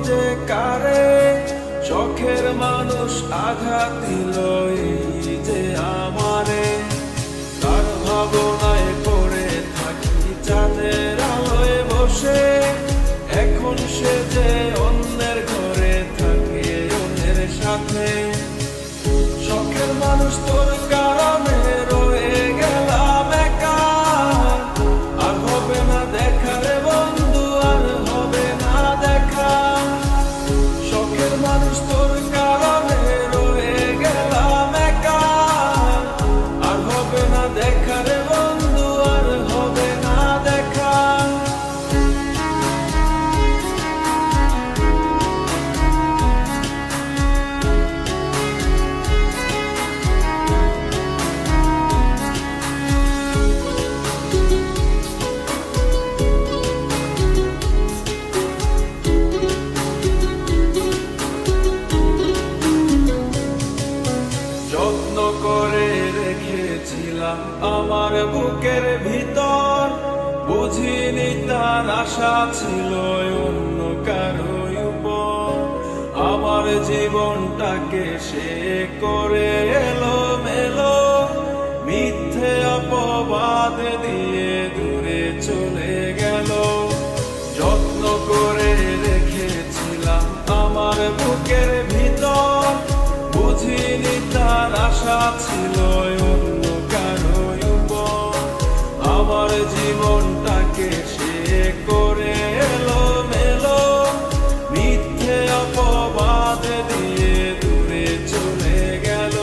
যে কারে, শখের মানুষ আঘাত দিল এই যে আমারে। তার ভাবনায় পড়ে থাকি চাঁদের আলোয় বসে, এখন সে যে অন্যের ঘরে থাকে অন্যের সাথে। শখের মানুষ তোর কারণে রয়ে গেলাম একা, আর হবে না দেখা রে বন্ধু, আর হবে না দেখা। শখের মানুষ তোর কারণে রয়ে গেলাম একা, আর হবে না দেখা রে বন্ধু, আর হবে না দেখা। যত্ন করে রেখেছিলাম আমার বুকের ভিতর, বুঝিনি তার আশা ছিল অন্য কারো উপর। আমার জীবনটাকে সে করে এলো মেলো, মিথ্যে অপবাদ দিয়ে দূরে চলে গেল। যত্ন করে রেখেছিলাম আমার বুকের ভিতর, বুঝিনি তার আশা ছিল অন্য কারো উপর। আমার জীবনটাকে সে করে এলো মেলো, মিথ্যে অপবাদ দিয়ে দূরে চলে গেল।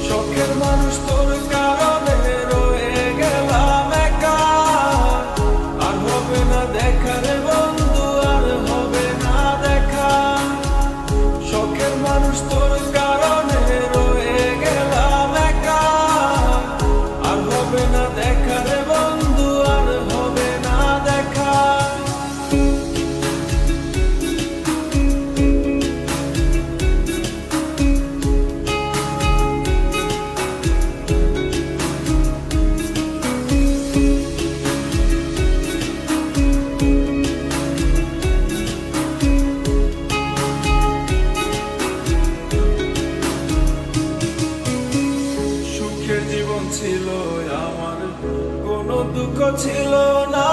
শখের মানুষ তোর কারণে রয়ে গেলাম একা, আর হবে না দেখা রে বন্ধু, আর হবে না দেখা। শখের মানুষ তোর কারণে রয়ে গেলাম একা, আর হবে না দেখা রে বন্ধু, আর হবে না দেখা। সুখের জীবন ছিল আমার, কোনো দুঃখ ছিল না।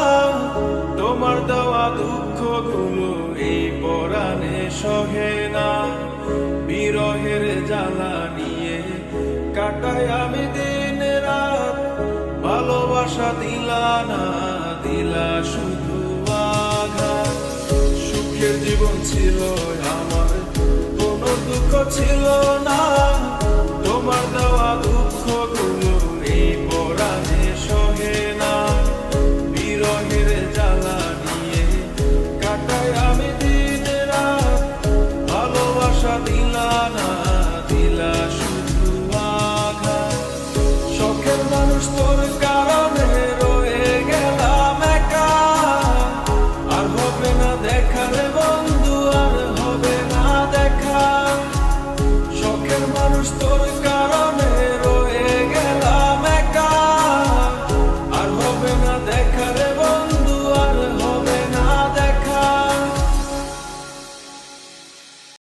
তোমার দেওয়া দুঃখগুলো এই পরাণে সহে না। বিরহের জ্বালা নিয়ে কাটাই আমি দিন রাত, ভালোবাসা দিলা না, দিলা শুধু আঘাত। সুখের জীবন ছিল আমার, কোনো দুঃখ ছিল না।